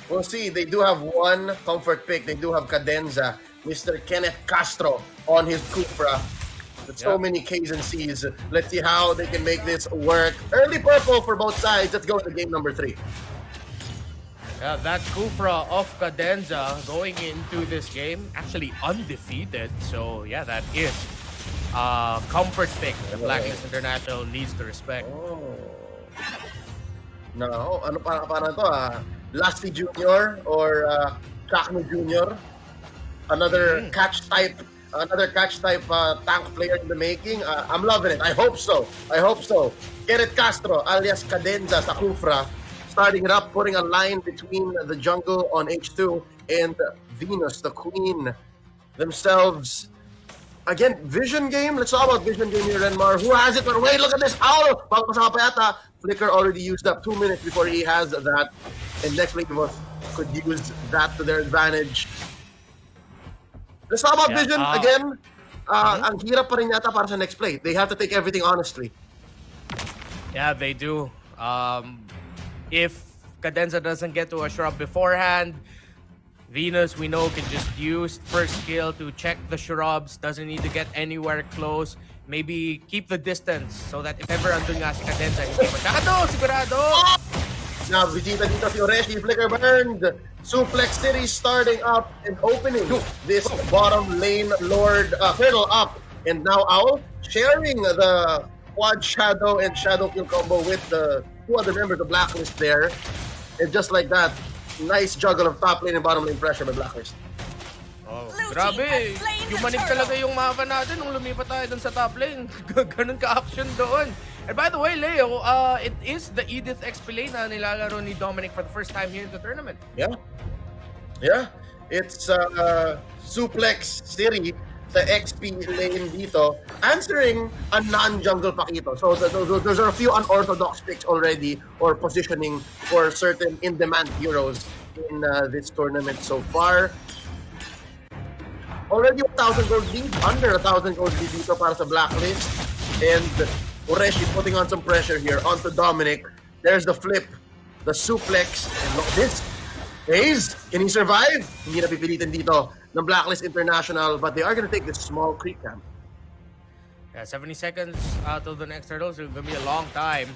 We'll see. They do have one comfort pick. They do have Cadenza, Mr. Kenneth Castro on his Cupra. With so many K's and C's. Let's see how they can make this work. Early purple for both sides. Let's go to game number 3. Yeah, that Cupra of Cadenza going into this game actually undefeated. So yeah, that is comfort pick the Blacklist International needs to respect. Oh. No, ano para to Lasty Jr. or Chakno Jr. Another catch type tank player in the making. I'm loving it. I hope so. Kenneth Castro alias Cadenza sa Cupra, starting it up, putting a line between the jungle on H2 and Venus, the queen themselves. Again, vision game. Let's talk about vision game here, Renmar. Who has it? But wait, look at this. Owl! Papasama pa yata. Flicker already used up 2 minutes before he has that. And next week could use that to their advantage. Let's talk about vision again. Ang hirap pa rin yata para sa next play. They have to take everything honestly. Yeah, they do. If Cadenza doesn't get to a shrub beforehand, Venus, we know, can just use first skill to check the shrubs. Doesn't need to get anywhere close. Maybe keep the distance so that if ever andun nga si Cadenza, hindi masyado, sigurado! Now, Vegeta dito si Oreshi, Flicker burned. Suplex City starting up and opening this bottom lane Lord Colonel up. And now Owl sharing the quad shadow and shadow kill combo with the 2 other members of Blacklist there. And just like that, nice juggle of top lane and bottom lane pressure by Blacklist. Oh, grabe. Humanig talaga yung mapa natin nung lumipat tayo dun sa top lane. Ganun ka-action doon. And by the way, Leo, it is the Edith XP lane na nilalaro ni Dominic for the first time here in the tournament. Yeah. It's Suplex City sa XP lane dito, answering a non-jungle Pakito. So there's a few unorthodox picks already or positioning for certain in-demand heroes in this tournament so far. Already 1,000 gold lead, under 1,000 gold lead dito para sa Blacklist. And Ureshi putting on some pressure here onto Dominic. There's the flip, the suplex, and look at this. Hayes, can he survive? Hindi na pipilitin dito ng Blacklist International, but they are going to take this small creep camp. Yeah, 70 seconds till the next hurdle, so it's going to be a long time.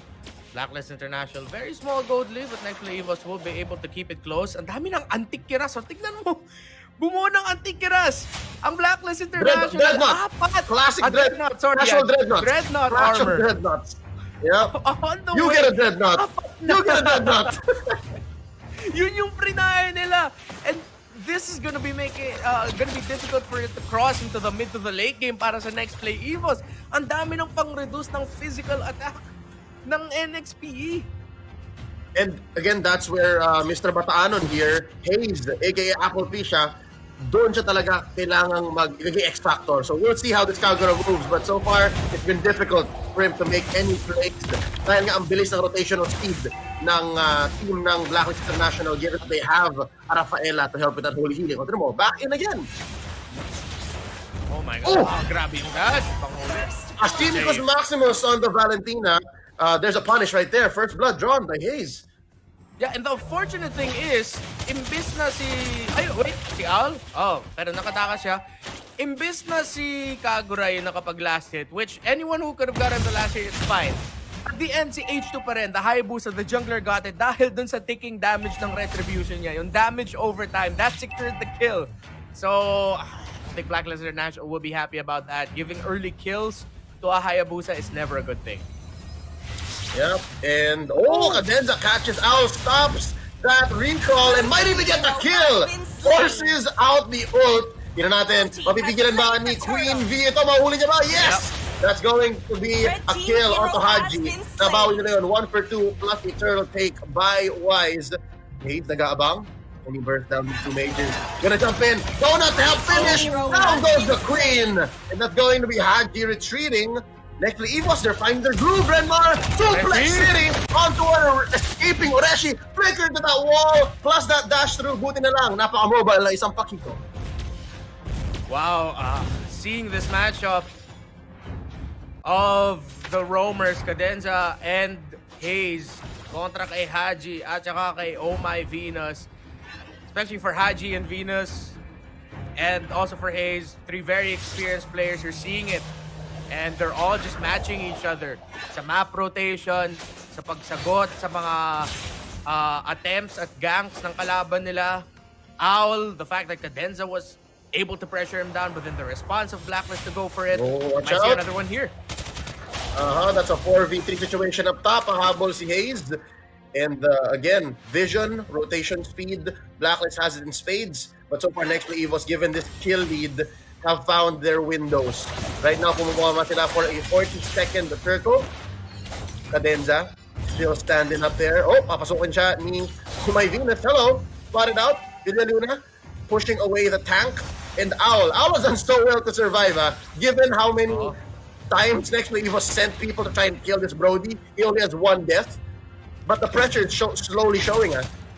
Blacklist International, very small gold lead, but next play Evos will be able to keep it close. Ang dami ng antikiras. So, tignan mo, bumuo ng antikiras. Ang Blacklist International, Dreadnought. Classic Dreadnought. Casual Dreadnought. Dreadnought Clash of armor. Dreadnoughts. Yep. You way. get a Dreadnought. You get a Dreadnought. Yun yung prinaya nila. And this is gonna be difficult for it to cross into the mid to the late game para sa next play Evos. Ang dami ng pang-reduce ng physical attack ng NXPE. And again, that's where Mr. Bataanon here, Hayes, aka Apple Pisha, doon siya talaga kailangang mag-X Factor. So we'll see how this Kagura moves. But so far, it's been difficult for him to make any plays. Dahil nga ang bilis ng rotational speed ng team ng Blacklist International, given that they have Rafaela to help with that holy healing. Consider mo, back in again. Oh my God, grabe yung dash. Astimicus Maximus on the Valentina. There's a punish right there. First blood drawn by Hayes. Yeah, and the unfortunate thing is, imbis na si... Ay, wait, si Al? Oh, pero nakatakas siya. Imbis na si Kagura yung nakapag-last hit, which anyone who could have gotten the last hit, it's fine. At the end, si H2 pa rin, the Hayabusa, the jungler got it dahil dun sa ticking damage ng retribution niya. Yung damage over time, that secured the kill. So, I think Blacklist International will be happy about that. Giving early kills to a Hayabusa is never a good thing. Yep, and Cadenza catches out, stops that recall, and might even get the kill! Forces out the ult. Tignan natin, mapipigilan ba ni Queen V? Ito, mahuli niya ba? Yes! That's going to be a kill onto Haji. Nabawi nila yun, 1 for 2, plus the turtle take by Wise. Hayes, nag-aabang. And he bursts down these 2 mages. Gonna jump in. Donut to help finish. Down goes the Queen. And that's going to be Haji retreating. Next play, Evos, they're finding their groove, Renmar! Suplex City onto our escaping Ureshi, flickered to that wall, plus that dash through, buti na lang, napaka-mobile na isang Pakito. Wow, seeing this matchup of the roamers, Cadenza and Hayes, kontra kay Haji at saka kay Oh My Venus, especially for Haji and Venus, and also for Hayes, 3 very experienced players. You're seeing it. And they're all just matching each other sa map rotation, sa pagsagot, sa mga attempts at ganks ng kalaban nila. Owl, the fact that Cadenza was able to pressure him down, but then the response of BLACKLIST to go for it. Watch Might see out. another one here. That's a 4v3 situation up top. Habol si Hayes. And again, vision, rotation speed, BLACKLIST has it in spades. But so far, NXPE was given this kill lead, have found their windows. Right now, kumukuha sila for a 40-second turtle. Cadenza still standing up there. Oh, papasukin siya ni Kumay Venus. Hello, spotted out. Villa Luna pushing away the tank. And Owl. Owl has done so well to survive, given how many times NXPE was sent people to try and kill this Brody. He only has 1 death. But the pressure is slowly showing.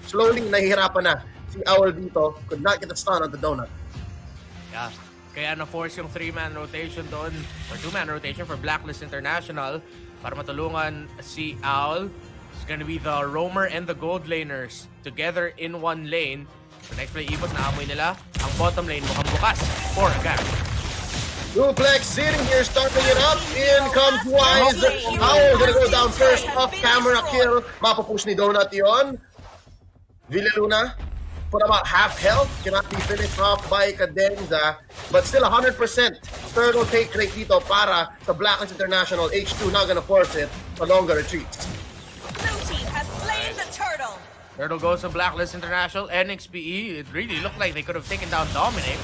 Slowly, nahihirapan na. Si Owl dito could not get a stun on the donut. Yeah. Kaya na-force yung 3-man rotation doon, or 2-man rotation for BLACKLIST International para matulungan si Owl. It's gonna be the roamer and the gold laners together in one lane. So next play, Evos, naamoy nila. Ang bottom lane mukhang bukas for a gap. Duplex sitting here, starting it up. In comes Wise. Owl gonna go down first. Off-camera kill. Mapapush ni Donut yon. Villa Luna for about half health. Cannot be finished off by Cadenza. But still 100% turtle take rate dito para sa BLACKLIST International. H2 not gonna force it. A longer retreat. Blue team has slain the turtle. Turtle goes to BLACKLIST International. NXPE, it really looked like they could have taken down Dominic.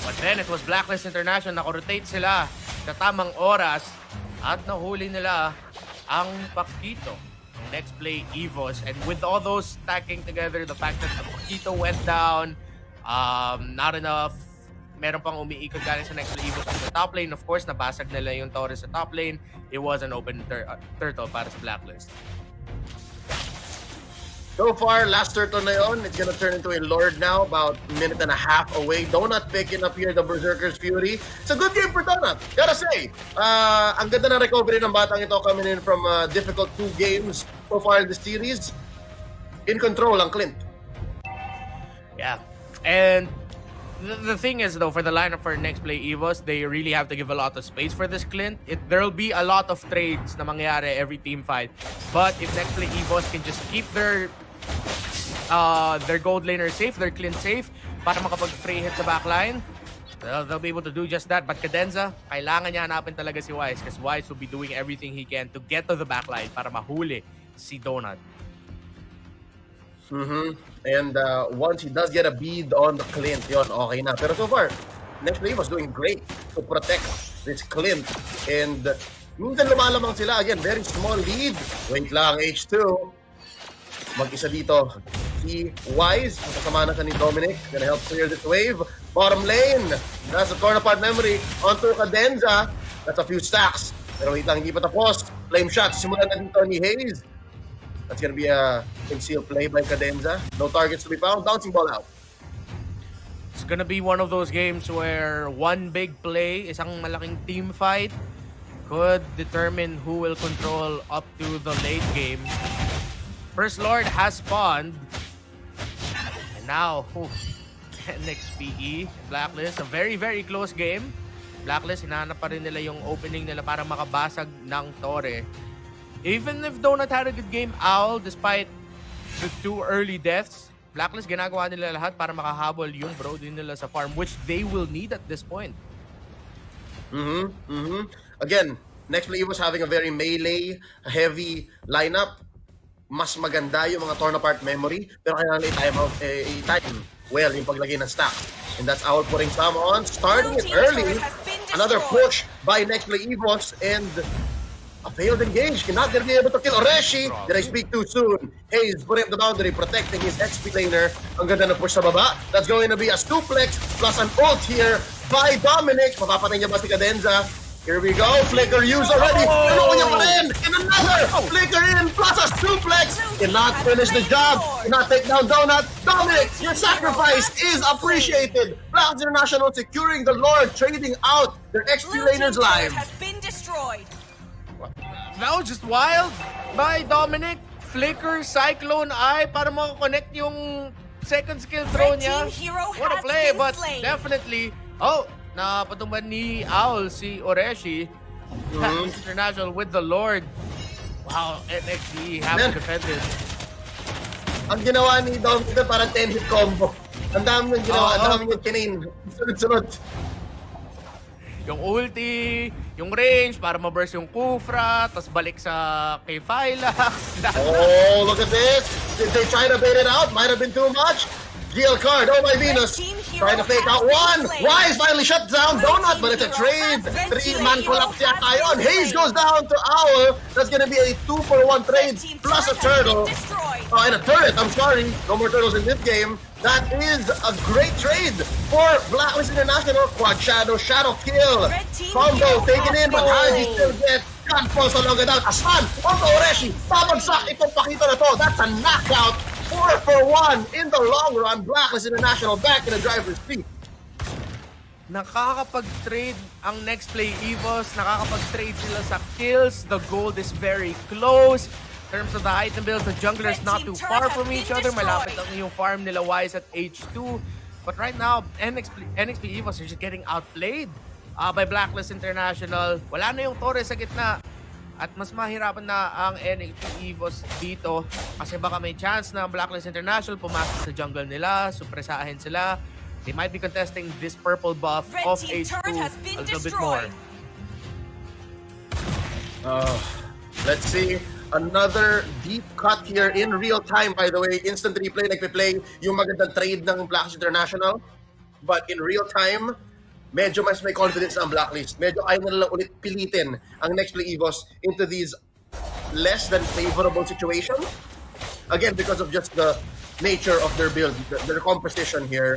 But then it was BLACKLIST International. Nako-rotate sila sa tamang oras at nahuli nila ang Pakito. Next play, Evos. And with all those stacking together, the fact that the Pakito went down, not enough. Meron pang umiikot galing sa next play, Evos in the top lane. Of course, nabasag nila yung Torres sa top lane. It was an open turtle para sa BLACKLIST. So far, last turtle na yon, it's gonna turn into a Lord now, about a minute and a half away. Donut picking up here the Berserker's Fury. It's a good game for Donut, gotta say. Ang ganda ng recovery ng batang ito coming in from difficult 2 games so far in the series. In control ang Clint. Yeah. And the thing is, though, for the lineup for next play Evos, they really have to give a lot of space for this Clint. There'll be a lot of trades na mangyayari every team fight. But if next play Evos can just keep their gold laner safe, their Clint safe, para makapag-free hit sa backline, they'll be able to do just that. But Cadenza, kailangan niya hanapin talaga si Wise, because Wise will be doing everything he can to get to the backline para mahuli si Donut. And once he does get a bead on the Clint, yun, okay na. Pero so far, NXPE was doing great to protect this Clint. And minsan lumalamang sila. Again, very small lead. Wait lang, H2. Mag-isa dito. Si Wise, kasama na siya ni Dominic. Gonna help clear this wave. Bottom lane. That's a corner part memory. Onto Cadenza. That's a few stacks. Pero wait lang, hindi pa tapos. Flame shot. Simulan na dito ni Hayes. That's gonna be a concealed play by Cadenza. No targets to be found. Bouncing ball out. It's gonna be one of those games where one big play, isang malaking team fight, could determine who will control up to the late game. First Lord has spawned. And now, NXPE, BLACKLIST, a very, very close game. BLACKLIST, hinahanap pa rin nila yung opening nila para makabasag ng Torre. Even if Donut had a good game, Owl, despite the 2 early deaths, BLACKLIST ginagawa nila lahat para makahabol yung Brody nila sa farm, which they will need at this point. Again, next play was having a very melee, heavy lineup. Mas maganda yung mga torn apart memory, pero kailangan i-time well yung paglagay ng stack. And that's Owl putting some on, starting it early. Another push by next play Evos, and a failed engage, cannot be able to kill Oreshi. Did I speak too soon? Hayes putting up the boundary, protecting his XP laner. Ang ganda na push sa baba. That's going to be a suplex plus an ult here by Dominic. Mapapatay niya ba si Cadenza? Here we go. Flicker use already. Pero niya pa rin. And another flicker in plus a suplex. Cannot finish the job. Cannot take down Donut. Dominic, your sacrifice is appreciated. BLACKLIST International securing the Lord, trading out their XP laners live. Has been destroyed. That was just wild by Dominic. Flicker, Cyclone Eye para makakonect yung second skill throw Red niya. team hero What a has play, been but slain. definitely, napatumban ni Owl si Oreshi. Blacklist International with the Lord. Wow, NXPE have Man. defended. Ang ginawa ni Dominic parang 10-hit combo. Ang dami yung ginawa, ang dami yung kinain. Sunod-sunod. Yung ulti, yung range para ma-burst yung Kufra, tapos balik sa kay Phylax. Oh, look at this. Did they try to bait it out? Might have been too much. Gil card, oh my Venus. team hero Trying to fake out has one. been slain. Wise finally shut down Red Donut, team but it's a hero trade. has- Red team Three-man hero collapse has yata been yun. Hayes slain. goes down to Owl. That's gonna be a 2-for-1 trade Red team plus a turret has turtle. been destroyed. Oh, and a turret. I'm sorry. No more turtles in this game. That is a great trade for Blacklist International. Quad Shadow, Shadow Kill. Red team Combo hero taken has in, but been Haji slain. still gets Gunpulse along the down. Aslan, onto Oreshi. Babagsak itong pakito na to. That's a knockout. 4-for-1 in the long run. Blacklist International back in the driver's seat. Nakakapag-trade ang next play Evos. Nakakapag-trade sila sa kills. The gold is very close. In terms of the item builds, the jungler is Red not team too far turret from has each been other. Malapit destroyed. lang yung farm nila Wise at H2. But right now, NXP Evos are just getting outplayed by Blacklist International. Wala na yung Torres sa gitna. At mas mahirapan na ang NXP Evos dito kasi baka may chance na ang Blacklist International pumasok sa jungle nila, supresahin sila. They might be contesting this purple buff Red of team H2 turret has been a little bit more. destroyed. Let's see. Another deep cut here in real time, by the way. Instant replay, nagpe-play yung magandang trade ng Blacklist International. But in real time, medyo mas may confidence ang Blacklist. Medyo ayaw na lang ulit pilitin ang next play Evos into these less than favorable situations. Again, because of just the nature of their build, their composition here.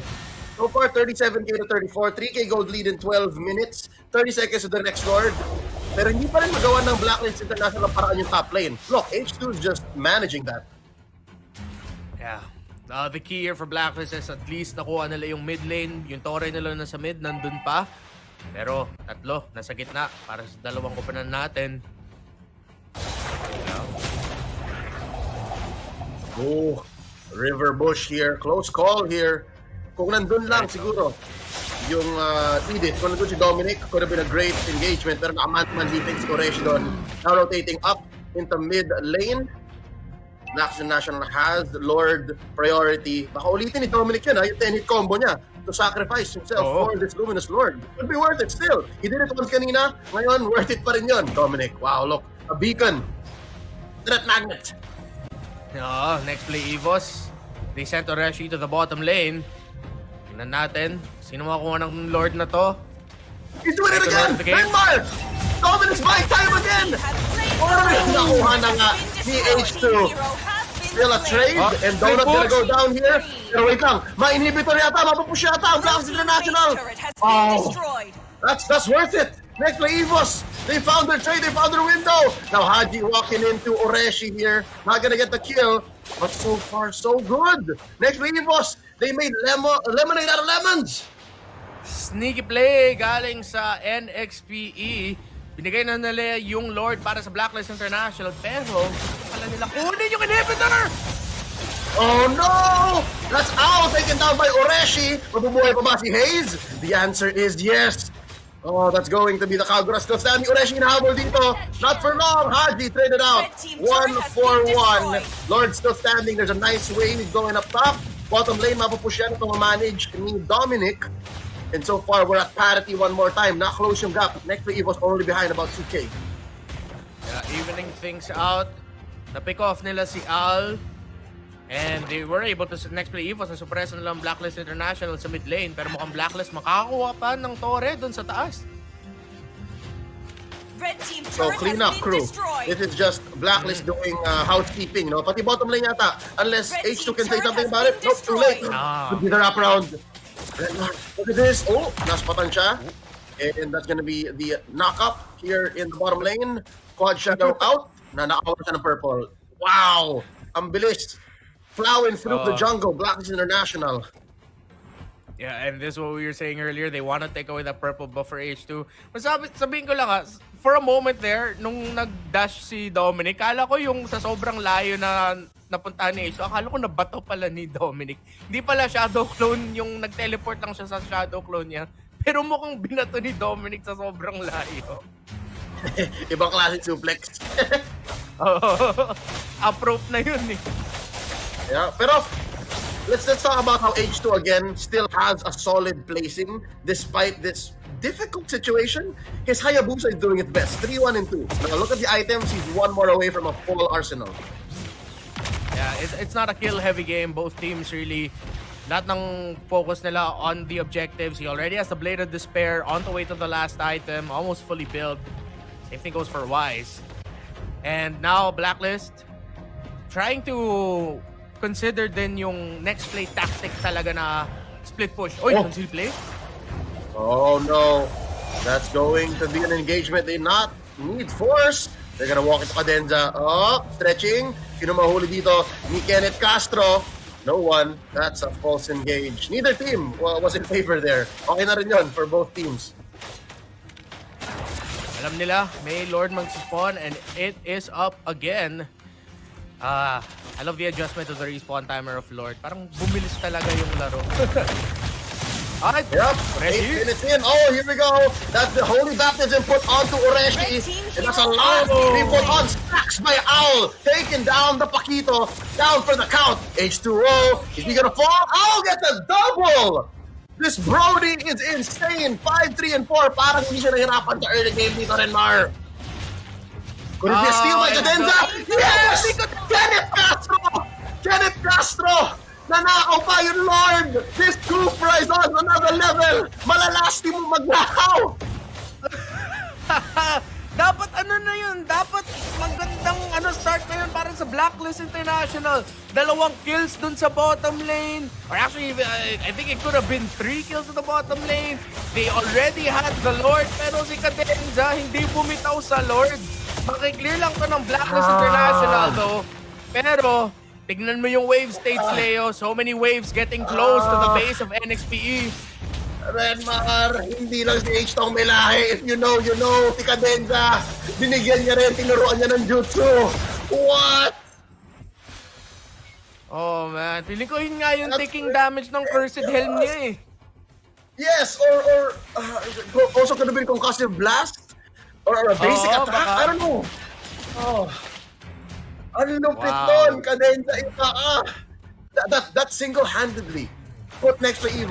So far, 37k to 34, 3k gold lead in 12 minutes, 30 seconds to the next Lord. Pero hindi pa rin magawa ng Blacklist International paraan yung top lane. Look, H2 is just managing that. Yeah. The key here for Blacklist is at least nakuha nila yung mid lane. Yung Torre nila nasa mid, nandun pa. Pero tatlo, nasa gitna para sa dalawang kupanan natin. Oh, River Bush here. Close call here. Kung nandun lang siguro yung Edith, kung nandun si Dominic, could have been a great engagement. Pero nakaman-man defense Koresh doon. Now rotating up into mid lane. Blacklist National has Lord priority. Baka ulitin ni Dominic yun, yung 10-hit combo niya to sacrifice himself for this Luminous Lord. Could be worth it still. He did it once kanina. Ngayon, worth it pa rin yun, Dominic. Wow, look. A beacon. Threat magnet. Next play Evos. They sent Oreshi to the bottom lane. Tingnan natin. Sino makakuha ng Lord na to? He's doing it Ito again! na the game. Renmar! Dominic's buying time again! Nakuha na nga ni H2. Still a trade, and Donut gonna go down here. Pero wait lang, ma-inhibitor yata, mapupush yata ang Blacklist International. Oh, that's worth it. Next play Evos. They found their trade, they found their window. Now Haji walking into Oreshi here. Not gonna get the kill, but so far so good. Next play Evos. They made lemonade out of lemons. Sneaky play galing sa NXPE. Binigay na nila yung Lord para sa Blacklist International. Pero pala nila kunin yung inhibitor! Oh no! That's Owl taken down by Oreshi. Mabubuhay pa ba si Hayes? The answer is yes. Oh, that's going to be the Kagura still standing. Oreshi inahabol dito. Not for long. Haji traded out. 1-4-1. Lord still standing. There's a nice wave going up top. Bottom lane, mapupush yan itong manage ni Dominic. And so far, we're at parity one more time. Not close yung gap. Next play Evo's only behind about 2k. Yeah, evening things out. Na-pick off nila si Al. And they were able to next play Evos na suppress nila ang Blacklist International sa mid lane. Pero mukhang Blacklist makakakuha pa ng Torre dun sa taas. So clean up crew. This is just Blacklist doing housekeeping, no? Pati bottom lane yata. Unless H2 can say something about it. Nope, too late. Could be the wraparound. Look at this. Oh, naspatan siya. And that's gonna be the knock-up here in the bottom lane. Quad Shadow out. Na nakawa siya ng purple. Wow! Ang bilis. Plowing through the jungle. Blacklist International. Yeah, and this is what we were saying earlier. They want to take away that purple buff for H2. Sabihin ko lang for a moment there, nung nag-dash si Dominic, kala ko yung sa sobrang layo na napuntahan ni Ace. So, akala ko nabato pala ni Dominic. Hindi pala shadow clone yung nag-teleport lang siya sa shadow clone niya. Pero mukhang binato ni Dominic sa sobrang layo. Ibang klase suplex. Approach na yun eh. Yeah, pero let's talk about how H2 again still has a solid placing despite this difficult situation. His Hayabusa is doing its best. 3-1 and 2. Now look at the items. He's one more away from a full arsenal. Yeah, it's not a kill-heavy game. Both teams really, lahat ng focus nila on the objectives. He already has the Blade of Despair on the way to the last item, almost fully built. Same thing goes for Wise. And now Blacklist trying to consider din yung next play tactic talaga na split push. Oy, conceal play? Oh no. That's going to be an engagement they not need force. They're gonna walk into Cadenza. Oh, stretching. Sino mahuli dito? Ni Kenneth Castro. No one. That's a false engage. Neither team was in favor there. Okay na rin yun for both teams. Alam nila, may Lord mag-spawn and it is up again. I love the adjustment of the respawn timer of Lord. Parang bumilis talaga yung laro. Alright, yep, Ureshi. 8 minutes in. Oh, here we go. That's the Holy Baptism put onto Ureshi. And that's a lot. He put on stacks by Owl. Taking down the Paquito. Down for the count. H2O. Is he gonna fall? Owl gets a double. This Brody is insane. 5, 3, and 4. Parang hindi siya nahirapan sa early game dito rin, Mar. Could it be a steal by Cadenza? Yes! Kenneth Castro! Kenneth Castro! Nanakaw pa yung Lord! This Cupra is on another level! Malalasti mo magnakaw! Dapat ano na yun? Dapat magandang start na yun para sa Blacklist International. 2 kills dun sa bottom lane. Or actually, I think it could have been 3 kills at the bottom lane. They already had the Lord, pero si Cadenza hindi bumitaw sa Lord. Makiklear lang to ng Blacklist International though. Pero, tignan mo yung wave states, Leo. So many waves getting close to the base of NXPE. Renmar, hindi lang si H-Tong may lahi. If you know, you know. Si Cadenza, binigyan niya rin, tinuruan niya ng jutsu. What? Oh man, feeling ko yun nga yung taking damage ng Cursed Helm niya eh. Yes, or also could have been concussive blast. Or a basic attack. Baka. I don't know. Oh. Ang lupit Wow. nun, Cadenza, iba that single-handedly put NXPE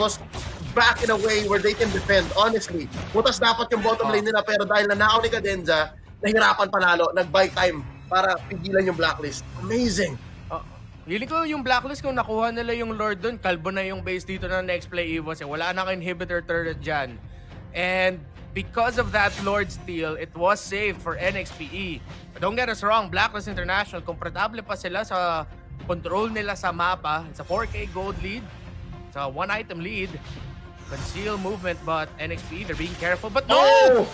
back in a way where they can defend. Honestly, butas dapat yung bottom lane nila, pero dahil nanakaw ni Cadenza, nahirapan panalo, nag-buy time para pigilan yung Blacklist. Amazing. Feeling ko yung Blacklist kung nakuha nila yung Lord dun, kalbo na yung base dito ng next play Evos. Wala na inhibitor turret dyan. And because of that Lord steal, it was saved for NXPE. But don't get us wrong, Blacklist International, komportable pa sila sa control nila sa mapa. It's a 4K gold lead. It's a 1-item lead. Conceal movement, but NXPE, they're being careful. But no! Oh!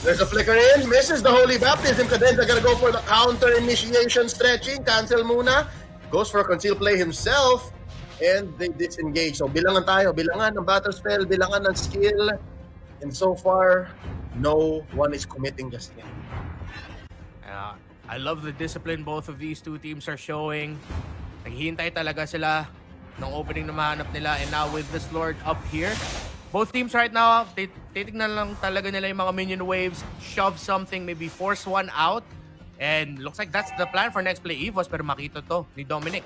There's a flicker in. Misses the Holy Baptism. Cadenza gonna go for the counter initiation stretching. Cancel muna. Goes for a conceal play himself. And they disengage. So bilangan tayo. Bilangan ng battle spell. Bilangan ng skill. And so far, no one is committing just yet. I love the discipline both of these two teams are showing. Naghihintay talaga sila ng opening na mahanap nila. And now with this Lord up here, both teams right now, titignan lang talaga nila yung mga minion waves, shove something, maybe force one out. And looks like that's the plan for next play Evos, pero makita to ni Dominic.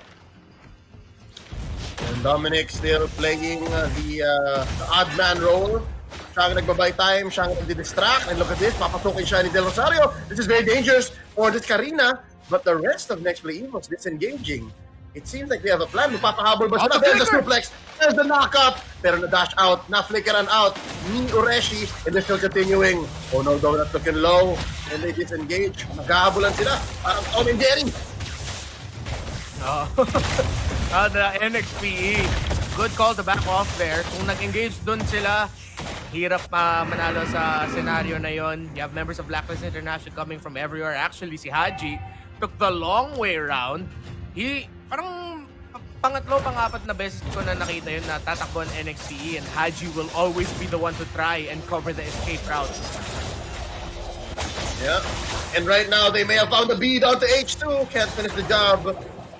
And Dominic still playing the odd man role. Siya ang nagbabay time, siya ang nagdi-distract. And look at this, papasukin siya ni Del Rosario. This is very dangerous for this Karina. But the rest of next play Evos disengaging. It seems like they have a plan. Mapapahabol ba sila? There's the suplex. There's the knockup. Pero na-dash out, na-flickeran out ni Ureshi. And they're still continuing. Oh no, Dominant looking low. And they disengage. Maghahabulan sila. Parang Tom and Jerry. The NXPE. Good call to back off there. Kung nag-engage dun sila, hirap pa manalo sa scenario na yon. You have members of Blacklist International coming from everywhere. Actually, si Haji took the long way around. Parang pangatlo, pang-apat na beses ko na nakita yun na tatakbo ang NXPE and Haji will always be the one to try and cover the escape route. Yeah. And right now, they may have found the B down to H2. Can't finish the job.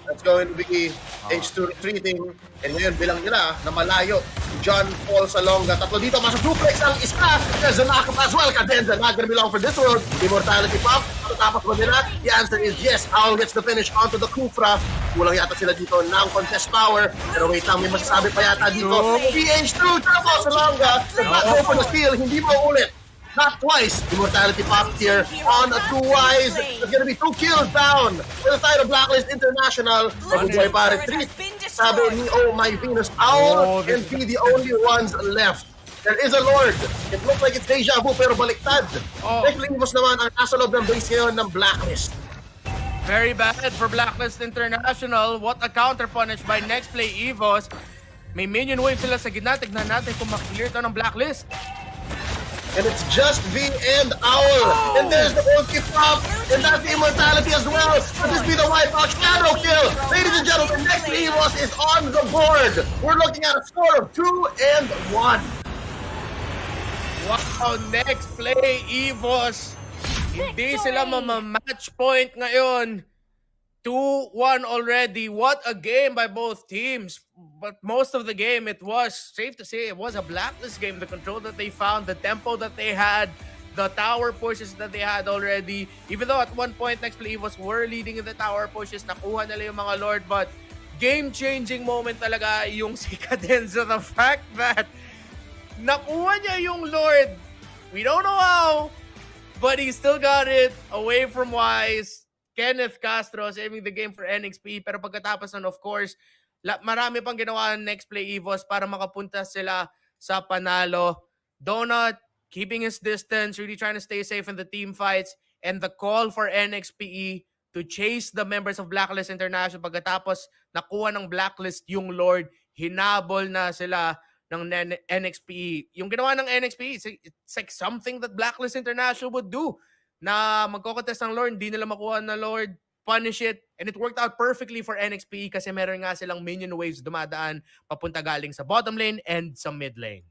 That's going to be H2 retreating. And ngayon, bilang nila na malayo. John Paul Salonga. Tatlo dito. Masa-duplex ang isa. There's a knock-up as well. Cadenza not gonna be long for this world. Immortality pop. Tapos ba nila? The answer is yes. Owl gets the finish onto the Kufra. Kulang yata sila dito ng contest power. Pero wait lang, may masasabi pa yata dito. PH2. John Paul Salonga. Go for the steal. Hindi mo ulit. Not twice. Immortality pop here on a 2-wise. There's gonna be 2 kills down for the side of Blacklist International. Mabubuhay pa retreat. Sabi ni Oh My Venus, Owl and P the only ones left. There is a Lord. It looks like it's deja vu pero baliktad. Next naman ang nasa loob ng base ngayon ng Blacklist. Very bad for Blacklist International. What a counter punish by Next Play Evos. May minion wave sila sa gitna. Tignan natin kung makiklear to ng Blacklist. And it's just V and Owl. And there's the ulti pop. And that's the immortality as well. Could this be the wipeout shadow kill? Ladies and gentlemen, next Evos is on the board. We're looking at a score of 2-1. Wow, Next Play Evos. Hindi sila match point ngayon. 2-1 already. What a game by both teams. But most of the game, it was safe to say it was a Blacklist game. The control that they found, the tempo that they had, the tower pushes that they had already. Even though at one point, Next Play Evos were leading in the tower pushes, nakuha nila yung mga Lord. But game-changing moment talaga yung si Cadenza. The fact that nakuha niya yung Lord. We don't know how, but he still got it away from Wise. Kenneth Castro saving the game for NXPE. Pero pagkatapos nun, of course, marami pang ginawa ng Next Play Evos para makapunta sila sa panalo. Donut keeping his distance, really trying to stay safe in the team fights. And the call for NXPE to chase the members of Blacklist International. Pagkatapos nakuha ng Blacklist yung Lord, hinabol na sila ng NXPE. Yung ginawa ng NXPE, it's like something that Blacklist International would do. Na magkocontest ng Lord, hindi nila makuha na Lord, punish it, and it worked out perfectly for NXPE kasi meron nga silang minion waves dumadaan papunta galing sa bottom lane and sa mid lane.